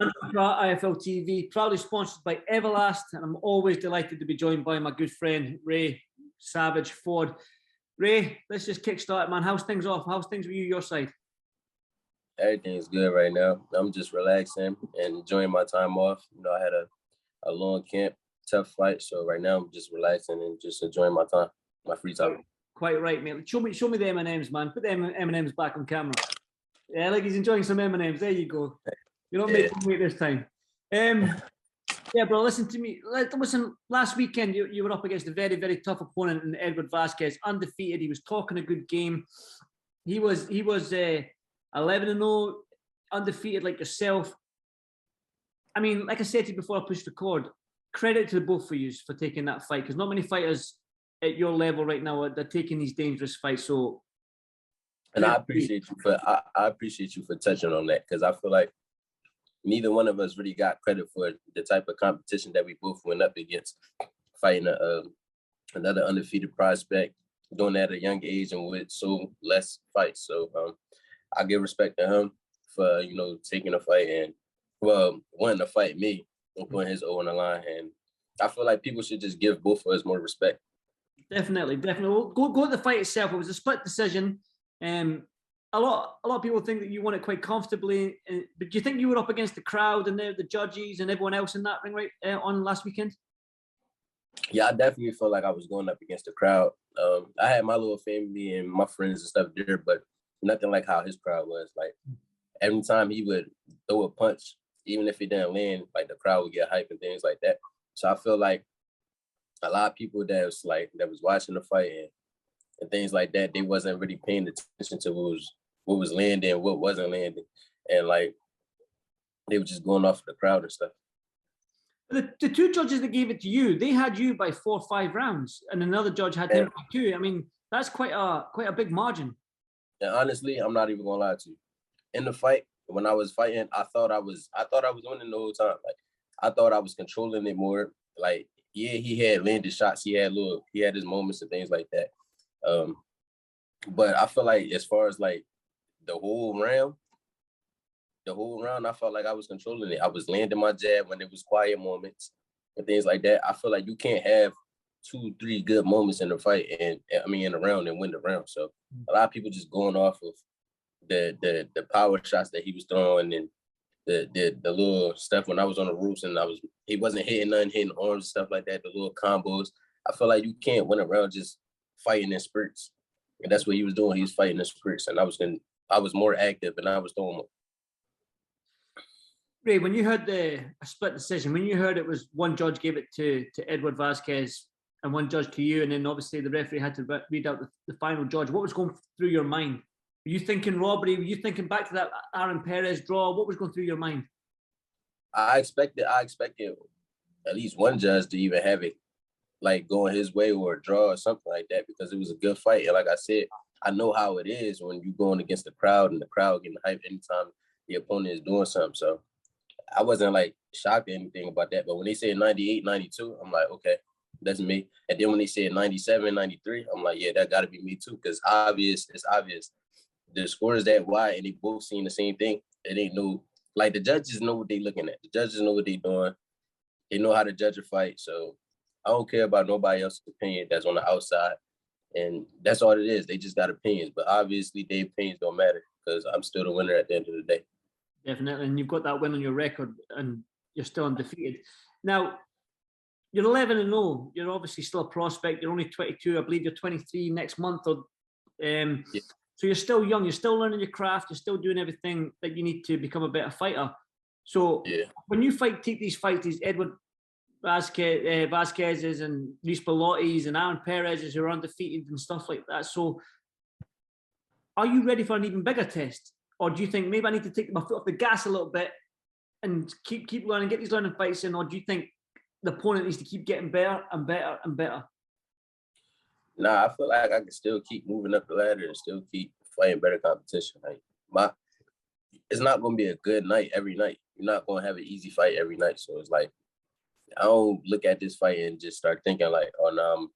McCART IFL TV, proudly sponsored by Everlast, and I'm always delighted to be joined by my good friend Ray Savage Ford. Ray, let's just kickstart it, man. How's things off? How's things with you, your side? Everything's good right now. I'm just relaxing and enjoying my time off. I had a long camp, tough fight, so right now I'm just relaxing and just enjoying my time, my free time. Quite right, mate. Show me the M&Ms, man. Put the M&Ms back on camera. Yeah, like he's enjoying some M&Ms. There you go. You're not making me this time. Yeah, bro, listen to me. Listen, last weekend you were up against a very, very tough opponent in Edward Vasquez, undefeated. He was talking a good game. He was 11-0, undefeated like yourself. I mean, like I said to you before I pushed record, credit to the both of you for taking that fight, because not many fighters at your level right now are taking these dangerous fights. So, and I appreciate you for touching on that, because I feel like neither one of us really got credit for the type of competition that we both went up against, fighting another undefeated prospect, doing that at a young age and with so less fights. So I give respect to him for taking a fight and wanting to fight me and putting his O on the line. And I feel like people should just give both of us more respect. Definitely. We'll go to the fight itself. It was a split decision. A lot of people think that you won it quite comfortably, but do you think you were up against the crowd and the judges and everyone else in that ring right on last weekend? Yeah, I definitely felt like I was going up against the crowd. I had my little family and my friends and stuff there, but nothing like how his crowd was. Like every time he would throw a punch, even if it didn't land, like the crowd would get hype and things like that. So I feel like a lot of people that was watching the fight and things like that, they wasn't really paying attention to what was landing and what wasn't landing. And like they were just going off of the crowd and stuff. The two judges that gave it to you, they had you by 4 or 5 rounds, and another judge had him by 2. I mean, that's quite a big margin. And honestly, I'm not even gonna lie to you. In the fight, when I was fighting, I thought I was winning the whole time. Like I thought I was controlling it more. Like, yeah, he had landed shots, he had his moments and things like that. But I feel like as far as like the whole round, I felt like I was controlling it. I was landing my jab when it was quiet moments and things like that. I feel like you can't have 2-3 good moments in the fight in the round and win the round. So a lot of people just going off of the power shots that he was throwing and the little stuff when I was on the roofs and he wasn't hitting nothing, hitting arms and stuff like that, the little combos. I feel like you can't win a round just fighting in spurts. And that's what he was doing. He was fighting in spurts, and I was more active and I was throwing more. Ray, when you heard a split decision, when you heard it was one judge gave it to Edward Vasquez and one judge to you, and then obviously the referee had to read out the final judge, what was going through your mind? Were you thinking robbery? Were you thinking back to that Aaron Perez draw? What was going through your mind? I expected at least one judge to even have it like going his way or a draw or something like that, because it was a good fight. And like I said, I know how it is when you're going against the crowd and the crowd getting hyped anytime the opponent is doing something. So I wasn't like shocked or anything about that. But when they said 98, 92, I'm like, okay, that's me. And then when they said 97, 93, I'm like, yeah, that got to be me too. Because it's obvious. The score is that wide and they both seeing the same thing. It ain't like the judges know what they looking at. The judges know what they doing. They know how to judge a fight. So I don't care about nobody else's opinion that's on the outside. And that's all it is. They just got opinions. But obviously their opinions don't matter because I'm still the winner at the end of the day. Definitely. And you've got that win on your record and you're still undefeated. Now, you're 11-0. You're obviously still a prospect. You're only 22. I believe you're 23 next month. Yeah. So you're still young. You're still learning your craft. You're still doing everything that you need to become a better fighter. So when you take these fights, these Edward Vasquez's and Luis Belotti's and Aaron Perez's who are undefeated and stuff like that. So are you ready for an even bigger test? Or do you think maybe I need to take my foot off the gas a little bit and keep learning, get these learning fights in? Or do you think the opponent needs to keep getting better and better and better? Nah, I feel like I can still keep moving up the ladder and still keep fighting better competition. Like it's not going to be a good night every night. You're not going to have an easy fight every night. So it's like, I don't look at this fight and just start thinking like, oh, no,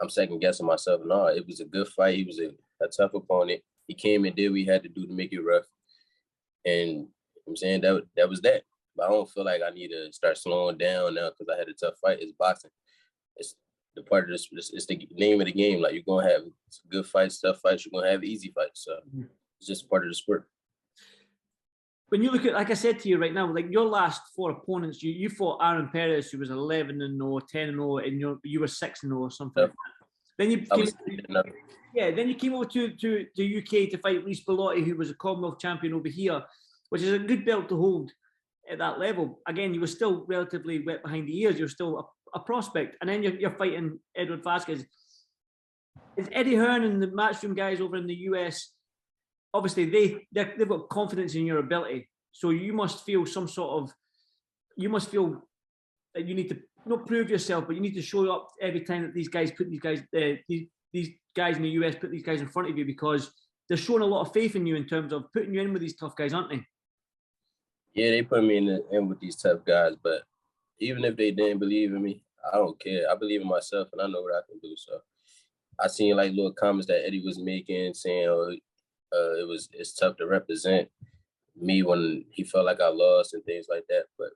I'm second guessing myself. No, it was a good fight. He was a tough opponent. He came and did what he had to do to make it rough. And I'm saying that was that. but I don't feel like I need to start slowing down now because I had a tough fight. It's boxing. It's the part of this. It's the name of the game. Like, you're gonna have good fights, tough fights. You're gonna have easy fights. So it's just part of the sport. When you look at, like I said to you right now, like your last 4 opponents, you fought Aaron Perez, who was 11-0, 10-0, and you were 6-0 or something. Yep. Then you came, then you came over to the UK to fight Reece Bellotti, who was a Commonwealth champion over here, which is a good belt to hold at that level. Again, you were still relatively wet behind the ears. You're still a prospect, and then you're fighting Edward Vasquez. Is Eddie Hearn and the Matchroom guys over in the US? Obviously, they've got confidence in your ability, so you must feel you must feel that you need to not prove yourself, but you need to show up every time that these guys put these guys in the US put these guys in front of you, because they're showing a lot of faith in you in terms of putting you in with these tough guys, aren't they? Yeah, they put me in with these tough guys, but even if they didn't believe in me, I don't care. I believe in myself, and I know what I can do. So I seen like little comments that Eddie was making, saying, "Oh, it's tough to represent me when he felt like I lost and things like that." But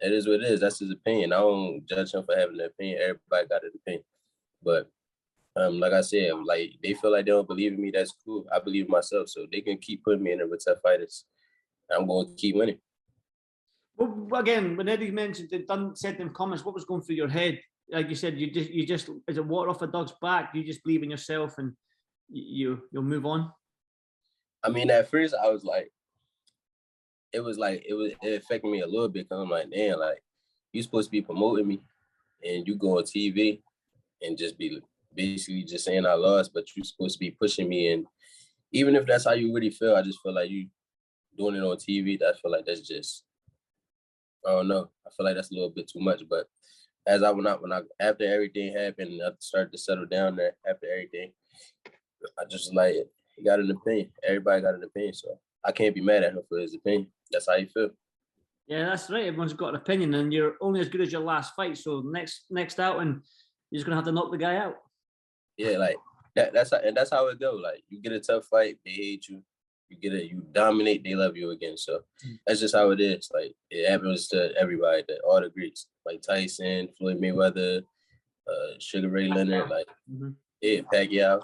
it is what it is. That's his opinion. I don't judge him for having an opinion. Everybody got an opinion. But like I said, like they feel like they don't believe in me. That's cool. I believe in myself, so they can keep putting me in there with tough fighters. I'm going to keep winning. Well, again, when Eddie mentioned it, said them comments, what was going through your head? Like you said, you just is it water off a duck's back? You just believe in yourself and you'll move on. I mean, at first I was like, it affected me a little bit, because I'm like, damn, like you supposed to be promoting me, and you go on TV and just be basically just saying I lost, but you're supposed to be pushing me. And even if that's how you really feel, I just feel like you doing it on TV. I feel like that's just, I don't know. I feel like that's a little bit too much. But as I went out, after everything happened, I started to settle down there. After everything, I just like, he got an opinion. Everybody got an opinion, so I can't be mad at him for his opinion. That's how you feel. Yeah, that's right. Everyone's got an opinion, and you're only as good as your last fight. So next out, and you're just gonna have to knock the guy out. Yeah, like that's how it go. Like, you get a tough fight, they hate you. You dominate, they love you again. So that's just how it is. Like, it happens to everybody, all the greats, like Tyson, Floyd Mayweather, Sugar Ray Leonard, like Pacquiao.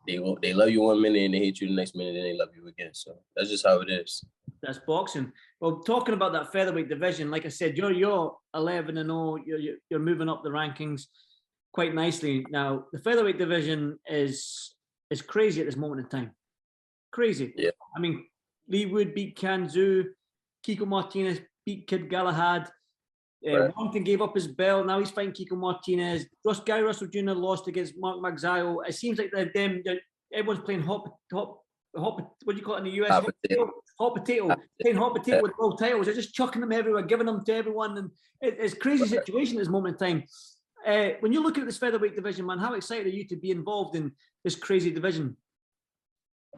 They love you 1 minute and they hate you the next minute, and they love you again. So that's just how it is. That's boxing. Well, talking about that featherweight division, like I said, you're 11-0. You're moving up the rankings quite nicely. Now, the featherweight division is crazy at this moment in time. Crazy. Yeah. I mean, Lee Wood beat Kanzu, Kiko Martinez beat Kid Galahad. Right. Wangton gave up his belt. Now he's fighting Kiko Martinez. Guy Russell Jr. lost against Mark Magzayo. It seems like everyone's playing hot. What do you call it in the US? Hot potato. Playing hot potato with all titles. They're just chucking them everywhere, giving them to everyone, and it's a crazy situation at this moment in time. When you look at this featherweight division, man, how excited are you to be involved in this crazy division?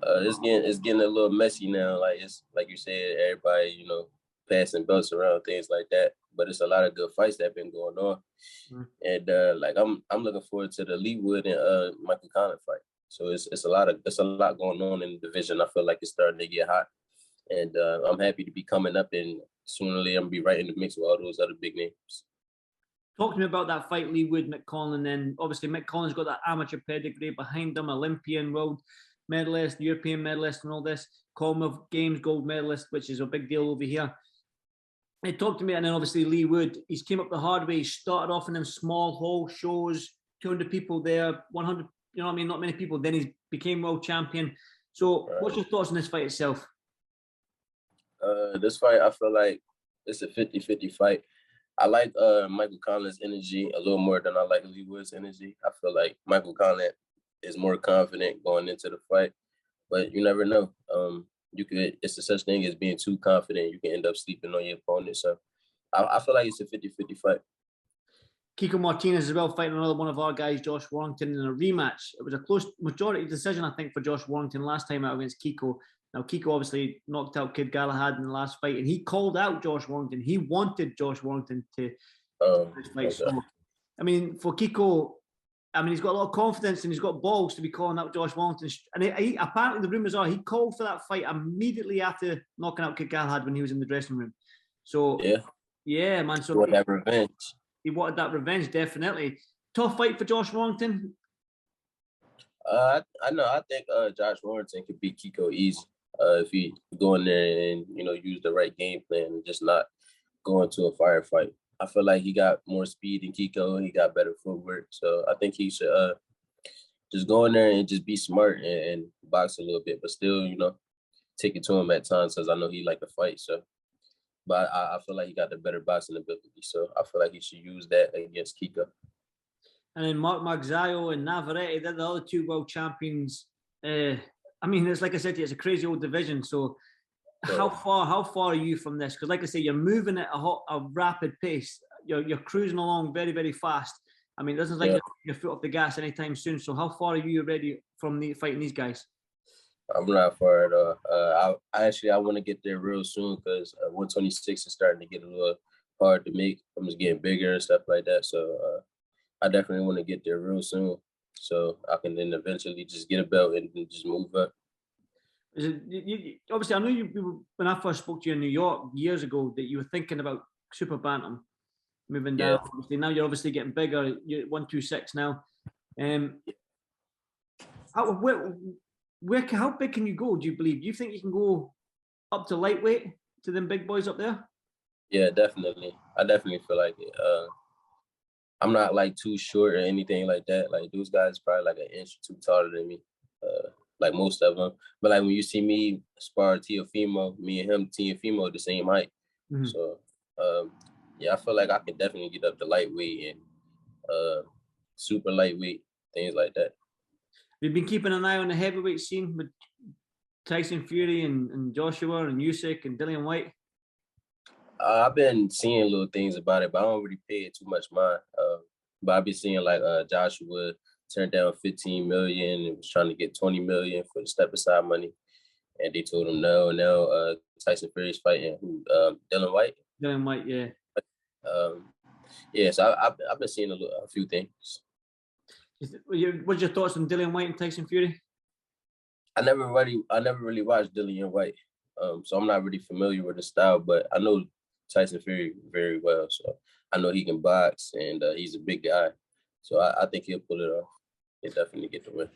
It's getting a little messy now. Like, it's like you said, everybody, passing belts around, things like that. But it's a lot of good fights that have been going on. And like I'm looking forward to the Lee Wood and Michael Conlan fight. So it's a lot going on in the division. I feel like it's starting to get hot. And I'm happy to be coming up, and sooner or later I'm gonna be right in the mix with all those other big names. Talk to me about that fight, Lee Wood, Mick Conlan. Then obviously Mick Conlan's got that amateur pedigree behind him, Olympian, world medalist, European medalist, and all this. Commonwealth Games gold medalist, which is a big deal over here. Talk to me, and then obviously Lee Wood. He's came up the hard way. He started off in them small hall shows, 200 people there, 100. You know what I mean? Not many people. Then he became world champion. So, what's your thoughts on this fight itself? This fight, I feel like it's a 50-50 fight. I like Michael Conlan's energy a little more than I like Lee Wood's energy. I feel like Michael Conlan is more confident going into the fight, but you never know. It's a such thing as being too confident. You can end up sleeping on your opponent. So I feel like it's a 50-50 fight. Kiko Martinez as well, fighting another one of our guys, Josh Warrington, in a rematch. It was a close majority decision, I think, for Josh Warrington last time out against Kiko. Now, Kiko obviously knocked out Kid Galahad in the last fight, and he called out Josh Warrington. He wanted Josh Warrington to this fight. Okay. So, I mean, for Kiko, he's got a lot of confidence and he's got balls to be calling out Josh Wangton. And he apparently the rumours are he called for that fight immediately after knocking out Kid Galahad when he was in the dressing room. So Yeah, yeah, man. So want that revenge. he wanted that revenge, definitely. Tough fight for Josh Wangton. I know. I think Josh Wangton could beat Kiko easy if he go in there and use the right game plan and just not go into a firefight. I feel like he got more speed than Kiko. He got better footwork, so I think he should just go in there and just be smart and box a little bit, but still, take it to him at times because I know he like to fight. So, but I feel like he got the better boxing ability, so I feel like he should use that against Kiko. And then Mark Magsayo and Navarrete, they're the other two world champions. I mean, it's like I said, it's a crazy old division. So how far are you from this? Because like I say, you're moving at a rapid pace. You're cruising along very, very fast. I mean, it doesn't like your foot off the gas anytime soon. So how far are you ready from fighting these guys? I'm not far at all. I want to get there real soon because 126 is starting to get a little hard to make. I'm just getting bigger and stuff like that. So I definitely want to get there real soon, so I can then eventually just get a belt and just move up. Is it, obviously, I know you when I first spoke to you in New York years ago that you were thinking about super bantam moving down. Obviously, now you're obviously getting bigger. You're 126 now. How big can you go? Do you believe? Do you think you can go up to lightweight to them big boys up there? Yeah, definitely. I definitely feel like it. I'm not like too short or anything like that. Like those guys probably like an inch or two taller than me, like most of them. But like when you see me spar Teofimo, me and him, Teofimo, the same height. Mm-hmm. So yeah, I feel like I can definitely get up to lightweight and super lightweight, things like that. We've been keeping an eye on the heavyweight scene with Tyson Fury and Joshua and Usyk and Dillian White. I've been seeing little things about it, but I don't really pay it too much mind. But I've been seeing like Joshua turned down 15 million and was trying to get 20 million for the step aside money, and they told him no. Now Tyson Fury's fighting Dillian White. Dillian White, yeah. Yeah, so I've been seeing a few things. What's your thoughts on Dillian White and Tyson Fury? I never really watched Dillian White, so I'm not really familiar with the style, but I know Tyson Fury very well, so I know he can box and he's a big guy, so I think he'll pull it off. He'll definitely get the win.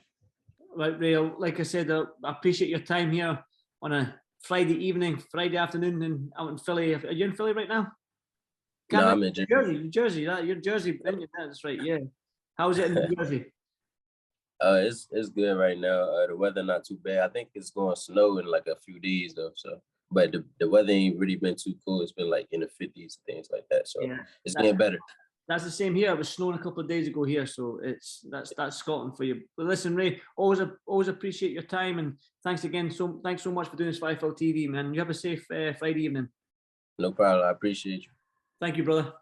Right, Ray, like I said, I appreciate your time here on a Friday afternoon and out in Philly. Are you in Philly right now? No, I'm in Jersey. You're Jersey. That's right, yeah. How's it in New Jersey? It's good right now. The weather not too bad. I think it's going to snow in like a few days though. So, but the weather ain't really been too cool. It's been like in the 50s, things like that. So yeah, it's getting better. That's the same here. It was snowing a couple of days ago here, so that's Scotland for you. But listen, Ray, always appreciate your time and thanks so much for doing this for IFL TV, man. You have a safe Friday evening. No problem. I appreciate you. Thank you, brother.